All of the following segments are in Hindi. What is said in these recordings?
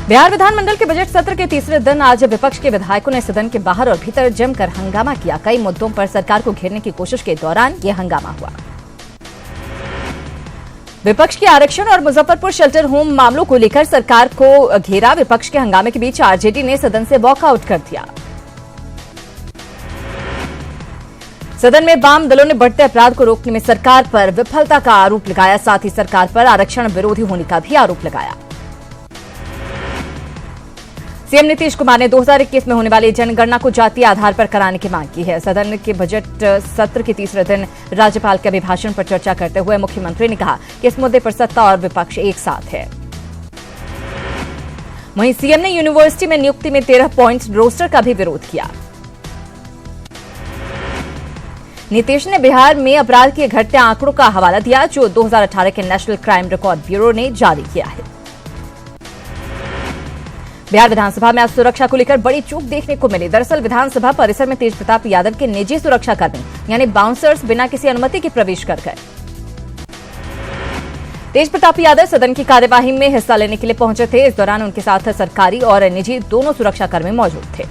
बिहार विधानमंडल के बजट सत्र के तीसरे दिन आज विपक्ष के विधायकों ने सदन के बाहर और भीतर जमकर हंगामा किया। कई मुद्दों पर सरकार को घेरने की कोशिश के दौरान यह हंगामा हुआ। विपक्ष के आरक्षण और मुजफ्फरपुर शेल्टर होम मामलों को लेकर सरकार को घेरा। विपक्ष के हंगामे के बीच आरजेडी ने सदन से वॉकआउट कर दिया। सदन में वाम दलों ने बढ़ते अपराध को रोकने में सरकार पर विफलता का आरोप लगाया। साथ ही सरकार पर आरक्षण विरोधी होने का भी आरोप लगाया। सीएम नीतीश कुमार ने 2021 में होने वाली जनगणना को जातीय आधार पर कराने की मांग की है। सदन के बजट सत्र के तीसरे दिन राज्यपाल के अभिभाषण पर चर्चा करते हुए मुख्यमंत्री ने कहा कि इस मुद्दे पर सत्ता और विपक्ष एक साथ है। वहीं सीएम ने यूनिवर्सिटी में नियुक्ति में 13 पॉइंट रोस्टर का भी विरोध किया। नीतीश ने बिहार में अपराध के घटते आंकड़ों का हवाला दिया जो 2018 के नेशनल क्राइम रिकॉर्ड ब्यूरो ने जारी किया है। बिहार विधानसभा में आज सुरक्षा को लेकर बड़ी चूक देखने को मिली। दरअसल विधानसभा परिसर में तेजप्रताप यादव के निजी सुरक्षाकर्मी यानी बाउंसर्स बिना किसी अनुमति के प्रवेश कर गए। तेजप्रताप यादव सदन की कार्यवाही में हिस्सा लेने के लिए पहुंचे थे। इस दौरान उनके साथ सरकारी और निजी दोनों सुरक्षाकर्मी मौजूद थे।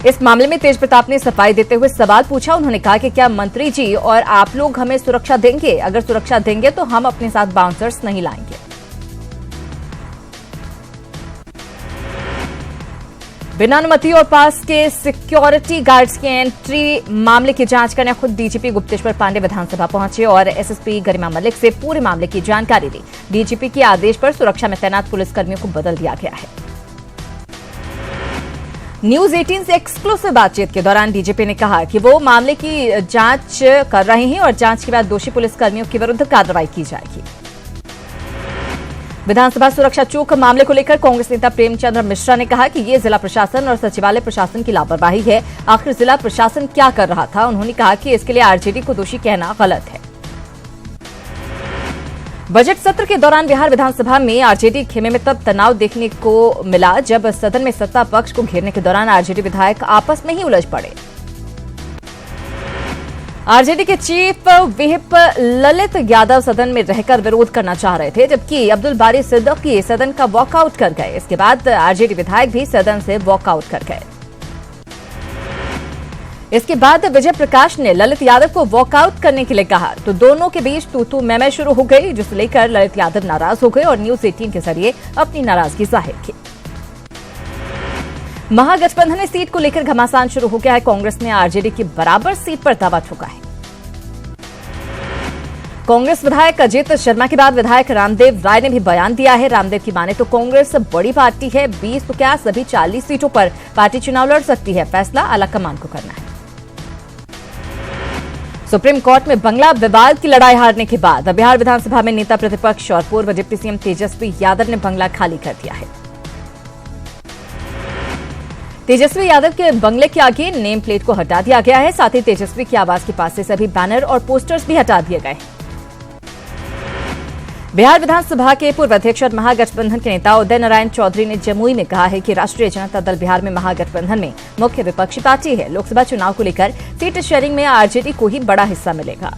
इस मामले में तेजप्रताप ने सफाई देते हुए सवाल पूछा। उन्होंने कहा कि क्या मंत्री जी और आप लोग हमें सुरक्षा देंगे? अगर सुरक्षा देंगे तो हम अपने साथ बाउंसर्स नहीं लाएंगे। बिना अनुमति और पास के सिक्योरिटी गार्ड्स की एंट्री मामले की जांच करने खुद डीजीपी गुप्तेश्वर पांडे विधानसभा पहुंचे और एसएसपी गरिमा मलिक से पूरे मामले की जानकारी ली। डीजीपी के आदेश पर सुरक्षा में तैनात पुलिसकर्मियों को बदल दिया गया है। न्यूज 18 से एक्सक्लूसिव बातचीत के दौरान डीजीपी ने कहा कि वो मामले की जांच कर रहे हैं और जांच के बाद दोषी पुलिसकर्मियों के विरुद्ध कार्रवाई की जाएगी। विधानसभा सुरक्षा चूक मामले को लेकर कांग्रेस नेता प्रेमचंद्र मिश्रा ने कहा कि ये जिला प्रशासन और सचिवालय प्रशासन की लापरवाही है। आखिर जिला प्रशासन क्या कर रहा था? उन्होंने कहा कि इसके लिए आरजेडी को दोषी कहना गलत है। बजट सत्र के दौरान बिहार विधानसभा में आरजेडी खेमे में तब तनाव देखने को मिला जब सदन में सत्ता पक्ष को घेरने के दौरान आरजेडी विधायक आपस में ही उलझ पड़े। आरजेडी के चीफ व्हिप ललित यादव सदन में रहकर विरोध करना चाह रहे थे जबकि अब्दुल बारी सिद्दीकी सदन का वॉकआउट कर गए। इसके बाद आरजेडी विधायक भी सदन से वॉकआउट कर गए। इसके बाद विजय प्रकाश ने ललित यादव को वॉकआउट करने के लिए कहा तो दोनों के बीच तू मैं शुरू हो गई जिसे लेकर ललित यादव नाराज हो गए और न्यूज 18 के जरिए अपनी नाराजगी जाहिर की। महागठबंधन में सीट को लेकर घमासान शुरू हो गया है। कांग्रेस ने आरजेडी की बराबर सीट पर दावा ठोका है। कांग्रेस विधायक अजीत शर्मा के बाद विधायक रामदेव राय ने भी बयान दिया है। रामदेव की माने तो कांग्रेस बड़ी पार्टी है, 20 तो क्या सभी 40 सीटों पर पार्टी चुनाव लड़ सकती है। फैसला आलाकमान को करना है। सुप्रीम कोर्ट में बंगला विवाद की लड़ाई हारने के बाद बिहार विधानसभा में नेता प्रतिपक्ष और पूर्व डिप्टी सीएम तेजस्वी यादव ने बंगला खाली कर दिया है। तेजस्वी यादव के बंगले के आगे नेम प्लेट को हटा दिया गया है। साथ ही तेजस्वी के आवास के पास से सभी बैनर और पोस्टर्स भी हटा दिए गए। बिहार विधानसभा के पूर्व अध्यक्ष और महागठबंधन के नेता उदय नारायण चौधरी ने जमुई में कहा है कि राष्ट्रीय जनता दल बिहार में महागठबंधन में मुख्य विपक्षी पार्टी है। लोकसभा चुनाव को लेकर सीट शेयरिंग में आरजेडी को ही बड़ा हिस्सा मिलेगा।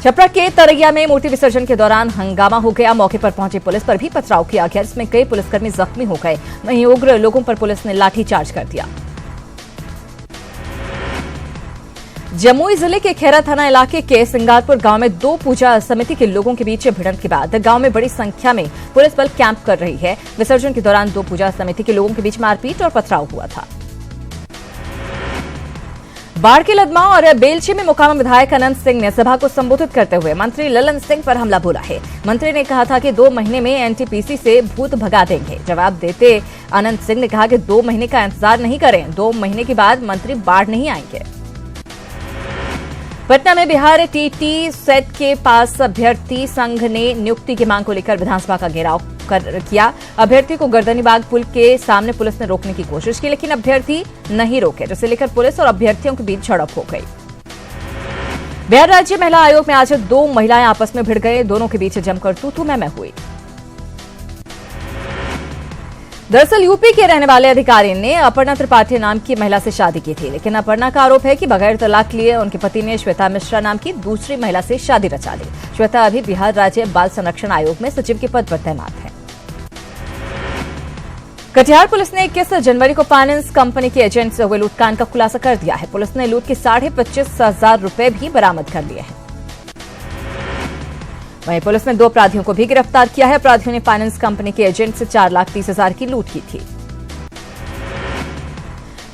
छपरा के तरैया में मूर्ति विसर्जन के दौरान हंगामा हो गया। मौके पर पहुंची पुलिस पर भी पथराव किया गया जिसमें कई पुलिसकर्मी जख्मी हो गए। वहीं उग्र लोगों पर पुलिस ने लाठीचार्ज कर दिया। जमुई जिले के खैरा थाना इलाके के सिंगारपुर गांव में दो पूजा समिति के लोगों के बीच भिड़ंत के बाद गांव में बड़ी संख्या में पुलिस बल कैंप कर रही है। विसर्जन के दौरान दो पूजा समिति के लोगों के बीच मारपीट और पथराव हुआ था। बाढ़ के लदमा और बेलछी में मोकामा विधायक अनंत सिंह ने सभा को संबोधित करते हुए मंत्री ललन सिंह पर हमला बोला है। मंत्री ने कहा था कि 2 महीने में एनटीपीसी से भूत भगा देंगे। जवाब देते अनंत सिंह ने कहा कि 2 महीने का इंतजार नहीं करें, 2 महीने के बाद मंत्री बाढ़ नहीं आएंगे। पटना में बिहार टीटी सेट के पास अभ्यर्थी संघ ने नियुक्ति की मांग को लेकर विधानसभा का घेराव किया। अभ्यर्थी को गर्दनीबाग पुल के सामने पुलिस ने रोकने की कोशिश की लेकिन अभ्यर्थी नहीं रोके जिसे लेकर पुलिस और अभ्यर्थियों के बीच झड़प हो गई। बिहार राज्य महिला आयोग में आज 2 महिलाएं आपस में भिड़ गए। दोनों के बीच जमकर तू मैं हुई। दरअसल यूपी के रहने वाले अधिकारी ने अपर्णा त्रिपाठी नाम की महिला से शादी की थी, लेकिन अपर्णा का आरोप है कि बगैर तलाक लिए उनके पति ने श्वेता मिश्रा नाम की दूसरी महिला से शादी रचा ली। श्वेता अभी बिहार राज्य बाल संरक्षण आयोग में सचिव के पद पर तैनात है। कटिहार पुलिस ने 21 जनवरी को फाइनेंस कंपनी के एजेंट से हुए लूटकांड का खुलासा कर दिया है। पुलिस ने लूट के 25,500 रुपए भी बरामद कर लिए हैं। वहीं पुलिस ने 2 अपराधियों को भी गिरफ्तार किया है। अपराधियों ने फाइनेंस कंपनी के एजेंट से 4,30,000 की लूट की थी।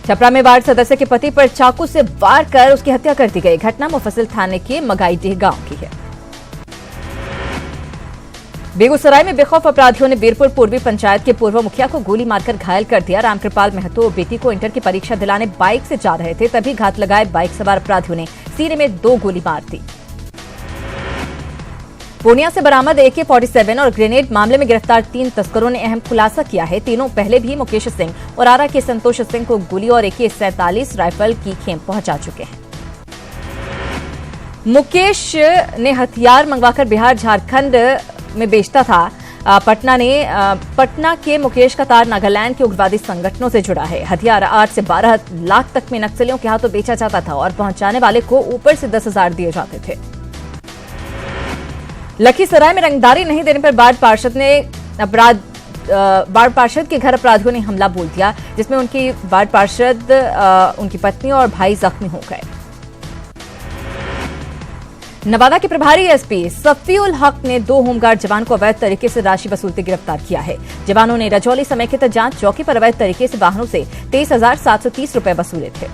छपरा में वार्ड सदस्य के पति पर चाकू से वार कर उसकी हत्या कर दी गई। घटना मुफस्सिल थाने के मगाईडीह गांव की है। बेगूसराय में बेखौफ अपराधियों ने बीरपुर पूर्वी पंचायत के पूर्व मुखिया को गोली मारकर घायल कर दिया। रामकृपाल महतो बेटी को इंटर की परीक्षा दिलाने बाइक से जा रहे थे, तभी घात लगाए बाइक सवार अपराधियों ने सीने में 2 गोली मार दी। पूर्णिया से बरामद AK-47 और ग्रेनेड मामले में गिरफ्तार 3 तस्करों ने अहम खुलासा किया है। तीनों पहले भी मुकेश सिंह और आरा के संतोष सिंह को गोली और AK-47 राइफल की खेप पहुंचा चुके हैं। मुकेश ने हथियार मंगवाकर बिहार झारखंड में बेचता था। पटना के मुकेश का तार नागालैंड के उग्रवादी संगठनों से जुड़ा है। हथियार 8 से 12 लाख तक में नक्सलियों के हाथों बेचा जाता था और पहुंचाने वाले को ऊपर से 10,000 दिए जाते थे। लखीसराय में रंगदारी नहीं देने पर वार्ड पार्षद के घर अपराधियों ने हमला बोल दिया, जिसमें उनकी वार्ड पार्षद, उनकी पत्नी और भाई जख्मी हो गए। नवादा के प्रभारी एसपी सफीउल हक ने 2 होमगार्ड जवान को अवैध तरीके से राशि वसूलते गिरफ्तार किया है। जवानों ने रजौली समेकित जांच चौकी पर अवैध तरीके से वाहनों से 23,730 रुपए वसूले थे।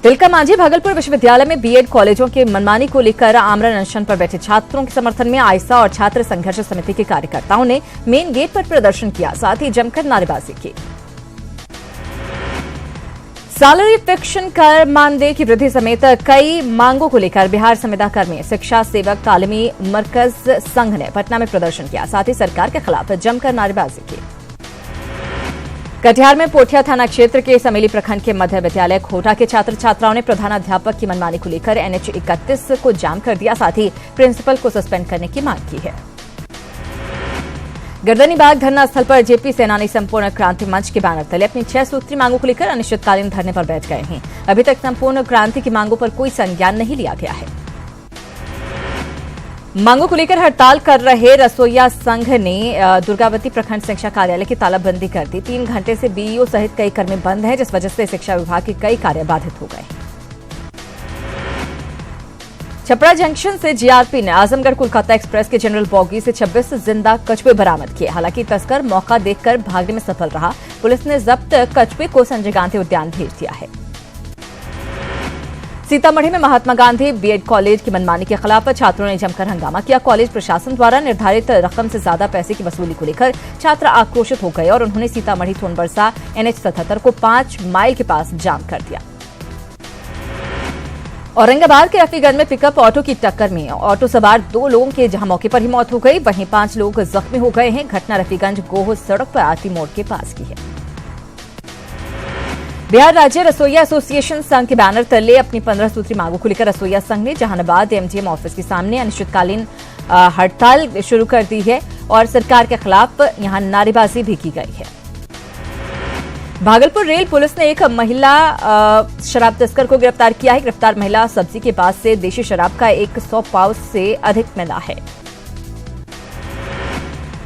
तिलका मांझी भागलपुर विश्वविद्यालय में बीएड कॉलेजों के मनमानी को लेकर आमरण अनशन पर बैठे छात्रों के समर्थन में आइसा और छात्र संघर्ष समिति के कार्यकर्ताओं ने मेन गेट पर प्रदर्शन किया, साथ ही जमकर नारेबाजी की। सैलरी फिक्शन कर मानदेय की वृद्धि समेत कई मांगों को लेकर बिहार संविदा कर्मी शिक्षा सेवक तालीमी मरकज संघ ने पटना में प्रदर्शन किया, साथ ही सरकार के खिलाफ जमकर नारेबाजी की। कटिहार में पोठिया थाना क्षेत्र के समेली प्रखंड के मध्य विद्यालय खोटा के छात्र छात्राओं ने प्रधानाध्यापक की मनमानी को लेकर NH 31 को जाम कर दिया, साथ ही प्रिंसिपल को सस्पेंड करने की मांग की है। गर्दनीबाग धरना स्थल पर जेपी सेनानी संपूर्ण क्रांति मंच के बैनर तले अपनी 6 सूत्री मांगों को लेकर अनिश्चितकालीन धरने पर बैठ गए हैं। अभी तक संपूर्ण क्रांति की मांगों पर कोई संज्ञान नहीं लिया गया है। मांगों को लेकर हड़ताल कर रहे रसोईया संघ ने दुर्गावती प्रखंड शिक्षा कार्यालय की तालाबंदी कर दी। 3 घंटे से बीईओ सहित कई कर्मी बंद हैं, जिस वजह से शिक्षा विभाग के कई कार्य बाधित हो गए। छपरा जंक्शन से जीआरपी ने आजमगढ़ कोलकाता एक्सप्रेस के जनरल बॉगी से 26 जिंदा कछुए बरामद किए। हालांकि तस्कर मौका देखकर भागने में सफल रहा। पुलिस ने जब्त कछुए को संजय गांधी उद्यान भेज दिया है। सीतामढ़ी में महात्मा गांधी बीएड कॉलेज की मनमानी के खिलाफ छात्रों ने जमकर हंगामा किया। कॉलेज प्रशासन द्वारा निर्धारित रकम से ज्यादा पैसे की वसूली को लेकर छात्र आक्रोशित हो गए और उन्होंने सीतामढ़ी थोनबरसा NH 77 को 5 माइल के पास जाम कर दिया। औरंगाबाद के रफीगंज में पिकअप ऑटो की टक्कर में ऑटो सवार 2 लोगों की जहां मौके पर ही मौत हो गई, वहीं 5 लोग जख्मी हो गए हैं। घटना रफीगंज गोह सड़क पर आती मोड़ के पास की है। बिहार राज्य रसोईया एसोसिएशन संघ के बैनर तले अपनी 15 सूत्री मांगों को लेकर रसोईया संघ ने जहानाबाद MGM ऑफिस के सामने अनिश्चितकालीन हड़ताल शुरू कर दी है और सरकार के खिलाफ यहां नारेबाजी भी की गई है। भागलपुर रेल पुलिस ने एक महिला शराब तस्कर को गिरफ्तार किया है। गिरफ्तार महिला सब्जी के पास से देशी शराब का 100 पाउच से अधिक मिला है।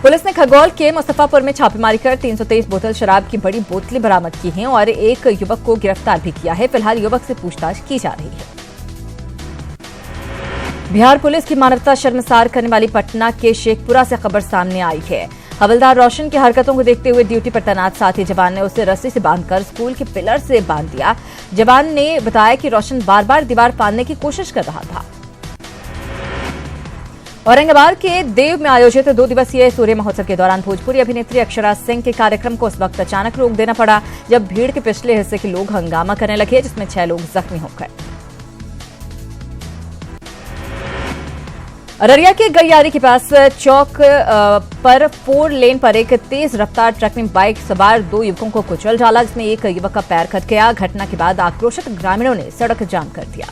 पुलिस ने खगौल के मुस्तफापुर में छापेमारी कर 323 बोतल शराब की बड़ी बोतलें बरामद की हैं और एक युवक को गिरफ्तार भी किया है। फिलहाल युवक से पूछताछ की जा रही है। बिहार पुलिस की मानवता शर्मसार करने वाली पटना के शेखपुरा से खबर सामने आई है। हवलदार रोशन की हरकतों को देखते हुए ड्यूटी पर तैनात साथी जवान ने उसे रस्सी से बांधकर स्कूल के पिलर से बांध दिया। जवान ने बताया कि रोशन बार बार दीवार फाड़ने की कोशिश कर रहा था। औरंगाबाद के देव में आयोजित 2 दिवसीय सूर्य महोत्सव के दौरान भोजपुरी अभिनेत्री अक्षरा सिंह के कार्यक्रम को उस वक्त अचानक रोक देना पड़ा जब भीड़ के पिछले हिस्से के लोग हंगामा करने लगे, जिसमें 6 लोग जख्मी हो गए। अररिया के गैयारी के पास चौक पर 4 लेन पर एक तेज रफ्तार ट्रक ने बाइक सवार 2 युवकों को कुचल डाला, जिसमें एक युवक का पैर कट गया। घटना के बाद आक्रोशित ग्रामीणों ने सड़क जाम कर दिया।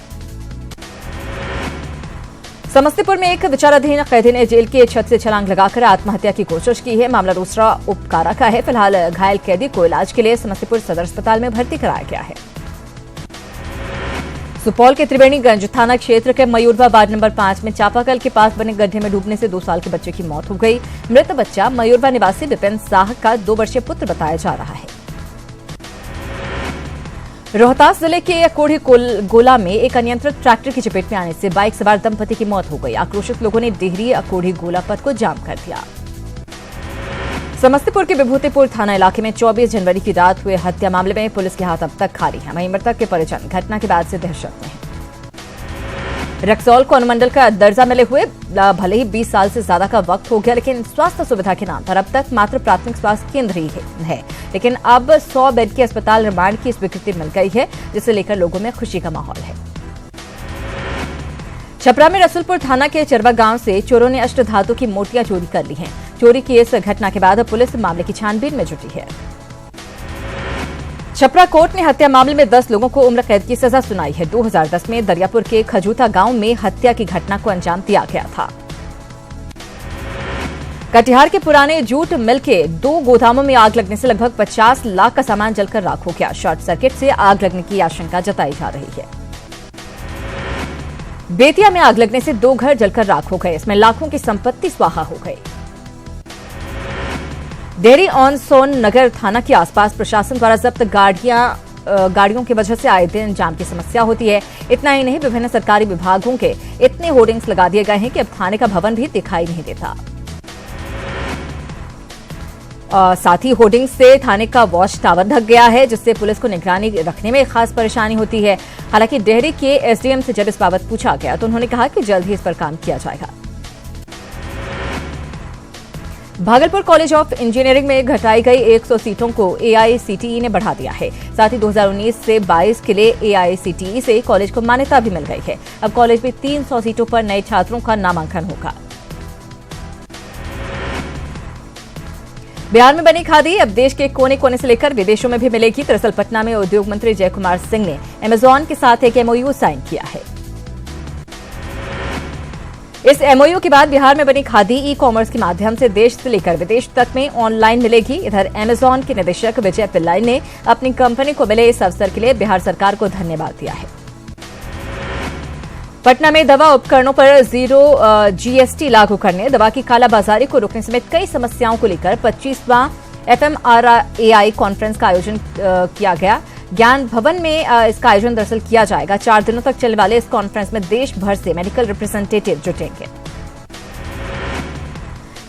समस्तीपुर में एक विचाराधीन कैदी ने जेल की छत से छलांग लगाकर आत्महत्या की कोशिश की है। मामला दूसरा उपकारा का है। फिलहाल घायल कैदी को इलाज के लिए समस्तीपुर सदर अस्पताल में भर्ती कराया गया है। सुपौल के त्रिवेणीगंज थाना क्षेत्र के मयूरवा वार्ड नंबर 5 में चापाकल के पास बने गड्ढे में डूबने से 2 साल के बच्चे की मौत हो गई। मृत बच्चा मयूरवा निवासी विपिन साह का 2 वर्षीय पुत्र बताया जा रहा है। रोहतास जिले के कोढ़ी गोला में एक अनियंत्रित ट्रैक्टर की चपेट में आने से बाइक सवार दंपति की मौत हो गई। आक्रोशित लोगों ने डेहरी कोढ़ी गोला पथ को जाम कर दिया। समस्तीपुर के विभूतिपुर थाना इलाके में 24 जनवरी की रात हुए हत्या मामले में पुलिस के हाथ अब तक खाली है। वहीं मृतक के परिजन घटना के बाद से दहशत में हैं। रक्सौल को अनुमंडल का दर्जा मिले हुए भले ही 20 साल से ज्यादा का वक्त हो गया, लेकिन स्वास्थ्य सुविधा के नाम पर अब तक मात्र प्राथमिक स्वास्थ्य केंद्र ही है। लेकिन अब 100 बेड के अस्पताल निर्माण की स्वीकृति मिल गई है, जिसे लेकर लोगों में खुशी का माहौल है। छपरा में रसूलपुर थाना के चरवा गांव से चोरों ने अष्टधातु की मूर्तियां चोरी कर ली हैं। चोरी की इस घटना के बाद पुलिस मामले की छानबीन में जुटी है। छपरा कोर्ट ने हत्या मामले में 10 लोगों को उम्र कैद की सजा सुनाई है। 2010 में दरियापुर के खजूता गांव में हत्या की घटना को अंजाम दिया गया था। कटिहार के पुराने जूट मिल के 2 गोदामों में आग लगने से लगभग 50 लाख का सामान जलकर राख हो गया। शॉर्ट सर्किट से आग लगने की आशंका जताई जा रही है। बेतिया में आग लगने से 2 घर जलकर राख हो गए। इसमें लाखों की संपत्ति स्वाहा हो गई। डेहरी ऑन सोन नगर थाना के आसपास प्रशासन द्वारा जब्त गाड़ियों की वजह से आए दिन जाम की समस्या होती है। इतना ही नहीं, विभिन्न सरकारी विभागों के इतने होर्डिंग्स लगा दिए गए हैं कि अब थाने का भवन भी दिखाई नहीं देता। साथ ही होर्डिंग्स से थाने का वॉच टावर ढक गया है, जिससे पुलिस को निगरानी रखने में खास परेशानी होती है। हालांकि डेहरी के एसडीएम से जब इस बाबत पूछा गया तो उन्होंने कहा कि जल्द ही इस पर काम किया जाएगा। भागलपुर कॉलेज ऑफ इंजीनियरिंग में घटाई गई 100 सीटों को एआईसीटीई ने बढ़ा दिया है। साथ ही 2019 से 22 के लिए एआईसीटीई से कॉलेज को मान्यता भी मिल गई है। अब कॉलेज में 300 सीटों पर नए छात्रों का नामांकन होगा। बिहार में बनी खादी अब देश के कोने कोने से लेकर विदेशों में भी मिलेगी। दरअसल पटना में उद्योग मंत्री जयकुमार सिंह ने अमेजॉन के साथ एक एमओयू साइन किया है। इस एमओयू के बाद बिहार में बनी खादी ई कॉमर्स के माध्यम से देश से लेकर विदेश तक में ऑनलाइन मिलेगी। इधर अमेजॉन के निदेशक विजय पिल्लाई ने अपनी कंपनी को मिले इस अवसर के लिए बिहार सरकार को धन्यवाद दिया है। पटना में दवा उपकरणों पर 0 जीएसटी लागू करने, दवा की कालाबाजारी को रोकने समेत कई समस्याओं को लेकर 25वां एफएमआरएआई कॉन्फ्रेंस का आयोजन किया गया। ज्ञान भवन में इसका आयोजन दरअसल किया जाएगा। 4 दिनों तक चलने वाले इस कॉन्फ्रेंस में देश भर से मेडिकल रिप्रेजेंटेटिव जुटेंगे।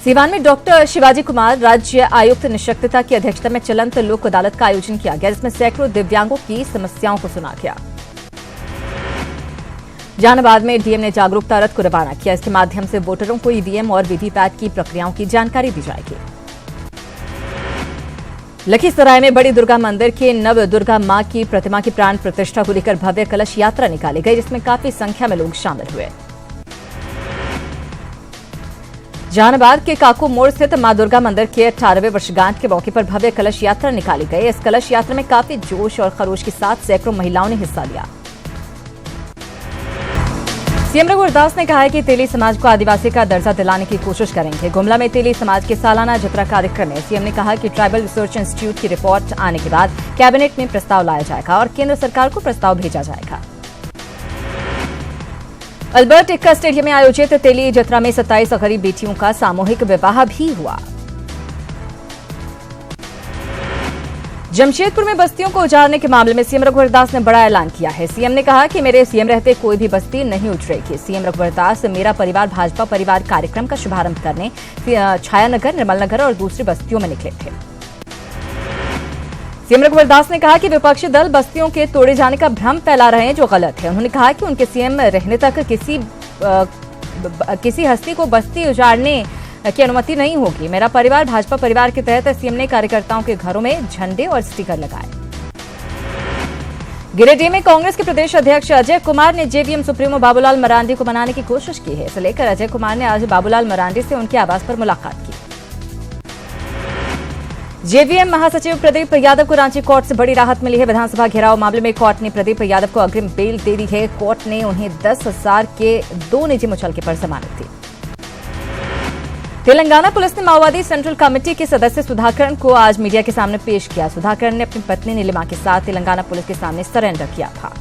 सीवान में डॉक्टर शिवाजी कुमार राज्य आयुक्त निःशक्तता की अध्यक्षता में चलंत लोक अदालत का आयोजन किया गया, जिसमें सैकड़ों दिव्यांगों की समस्याओं को सुना गया। जहानाबाद में डीएम ने जागरूकता रथ को रवाना किया। इसके माध्यम से वोटरों को ईवीएम और वीवीपैट की प्रक्रियाओं की जानकारी दी जाएगी। लखीसराय में बड़ी दुर्गा मंदिर के नव दुर्गा मां की प्रतिमा की प्राण प्रतिष्ठा को लेकर भव्य कलश यात्रा निकाली गई, जिसमें काफी संख्या में लोग शामिल हुए। जहानाबाद के काकू मोड़ स्थित मां दुर्गा मंदिर के 18वें वर्षगांठ के मौके पर भव्य कलश यात्रा निकाली गई। इस कलश यात्रा में काफी जोश और खरोश के साथ सैकड़ों महिलाओं ने हिस्सा लिया। सीएम रघुवर ने कहा है कि तेली समाज को आदिवासी का दर्जा दिलाने की कोशिश करेंगे। गुमला में तेली समाज के सालाना जतरा कार्यक्रम में सीएम ने कहा कि ट्राइबल रिसर्च इंस्टीट्यूट की रिपोर्ट आने के बाद कैबिनेट में प्रस्ताव लाया जाएगा और केंद्र सरकार को प्रस्ताव भेजा जाएगा। अल्बर्ट एक्का स्टेडियम में आयोजित तेली जतरा में 27 गरीब बेटियों का सामूहिक विवाह भी हुआ। जमशेदपुर में बस्तियों को उजाड़ने के मामले में सीएम रघुवर दास ने बड़ा ऐलान किया है। सीएम ने कहा कि मेरे सीएम रहते कोई भी बस्ती नहीं उजड़ेगी। सीएम रघुवर दास मेरा परिवार भाजपा परिवार कार्यक्रम का शुभारंभ करने छायानगर, निर्मल नगर और दूसरी बस्तियों में निकले थे। सीएम रघुवर दास ने कहा कि विपक्षी दल बस्तियों के तोड़े जाने का भ्रम फैला रहे हैं, जो गलत है। उन्होंने कहा कि उनके सीएम रहने तक किसी हस्ती को बस्ती उजाड़ने की अनुमति नहीं होगी। मेरा परिवार भाजपा परिवार के तहत सीएम ने कार्यकर्ताओं के घरों में झंडे और स्टिकर लगाए। गिरिडीह में कांग्रेस के प्रदेश अध्यक्ष अजय कुमार ने जेवीएम सुप्रीमो बाबूलाल मरांडी को मनाने की कोशिश की है। इसे लेकर अजय कुमार ने आज बाबूलाल मरांडी से उनके आवास पर मुलाकात की। जेवीएम महासचिव प्रदीप यादव को रांची कोर्ट से बड़ी राहत मिली है। विधानसभा घेराव मामले में कोर्ट ने प्रदीप यादव को अग्रिम बेल दे दी है। कोर्ट ने उन्हें 10,000 के 2 निजी मुचलके पर जमानत दी। तेलंगाना पुलिस ने माओवादी सेंट्रल कमेटी के सदस्य सुधाकरण को आज मीडिया के सामने पेश किया। सुधाकरण ने अपनी पत्नी नीलिमा के साथ तेलंगाना पुलिस के सामने सरेंडर किया था।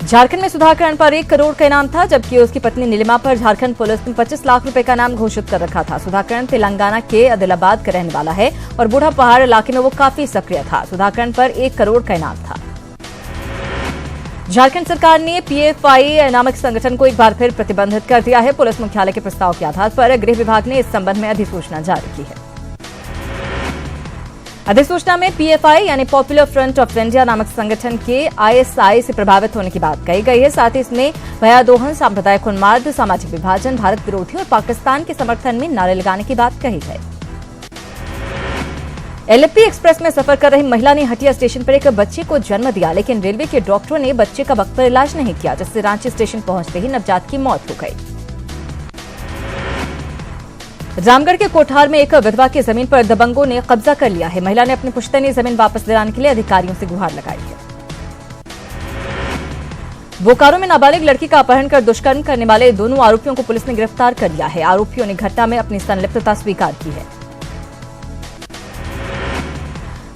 झारखंड में सुधाकरण पर 1 करोड़ का इनाम था, जबकि उसकी पत्नी नीलिमा पर झारखंड पुलिस ने 25 लाख रुपए का इनाम घोषित कर रखा था। सुधाकरण तेलंगाना के आदिलाबाद का रहने वाला है और बूढ़ा पहाड़ इलाके में वो काफी सक्रिय था। सुधाकरण पर 1 करोड़ का इनाम था। झारखंड सरकार ने पीएफआई नामक संगठन को एक बार फिर प्रतिबंधित कर दिया है। पुलिस मुख्यालय के प्रस्ताव के आधार पर गृह विभाग ने इस संबंध में अधिसूचना जारी की है। अधिसूचना में पीएफआई यानी पॉपुलर फ्रंट ऑफ इंडिया नामक संगठन के आईएसआई से प्रभावित होने की बात कही गई है। साथ ही इसमें भयादोहन, सांप्रदायिक उन्माद, सामाजिक विभाजन, भारत विरोधी और पाकिस्तान के समर्थन में नारे लगाने की बात कही है। एलएपी एक्सप्रेस में सफर कर रही महिला ने हटिया स्टेशन पर एक बच्चे को जन्म दिया, लेकिन रेलवे के डॉक्टरों ने बच्चे का वक्त पर इलाज नहीं किया, जिससे रांची स्टेशन पहुंचते ही नवजात की मौत हो गई। रामगढ़ के कोठार में एक विधवा की जमीन पर दबंगों ने कब्जा कर लिया है। महिला ने अपनी पुश्तैनी जमीन वापस दिलाने के लिए अधिकारियों से गुहार लगाई है। बोकारो में नाबालिग लड़की का अपहरण कर दुष्कर्म करने वाले दोनों आरोपियों को पुलिस ने गिरफ्तार कर लिया है। आरोपियों ने घटना में अपनी संलिप्तता स्वीकार की है।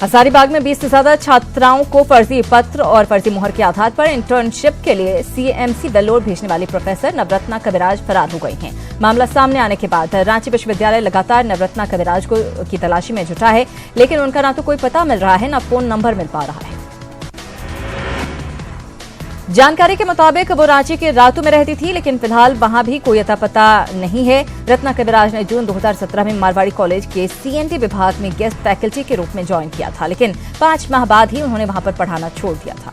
हजारीबाग में 20 से ज्यादा छात्राओं को फर्जी पत्र और फर्जी मुहर के आधार पर इंटर्नशिप के लिए सीएमसी वेल्लोर भेजने वाली प्रोफेसर नवरत्ना कविराज फरार हो गई हैं। मामला सामने आने के बाद रांची विश्वविद्यालय लगातार नवरत्ना कविराज की तलाशी में जुटा है, लेकिन उनका ना तो कोई पता मिल रहा है, ना फोन नंबर मिल पा रहा है। जानकारी के मुताबिक वो रांची के रातू में रहती थी, लेकिन फिलहाल वहां भी कोई अता पता नहीं है। रत्ना कविराज ने जून 2017 में मारवाड़ी कॉलेज के सीएनटी विभाग में गेस्ट फैकल्टी के रूप में ज्वाइन किया था, लेकिन 5 माह बाद ही उन्होंने वहां पर पढ़ाना छोड़ दिया था।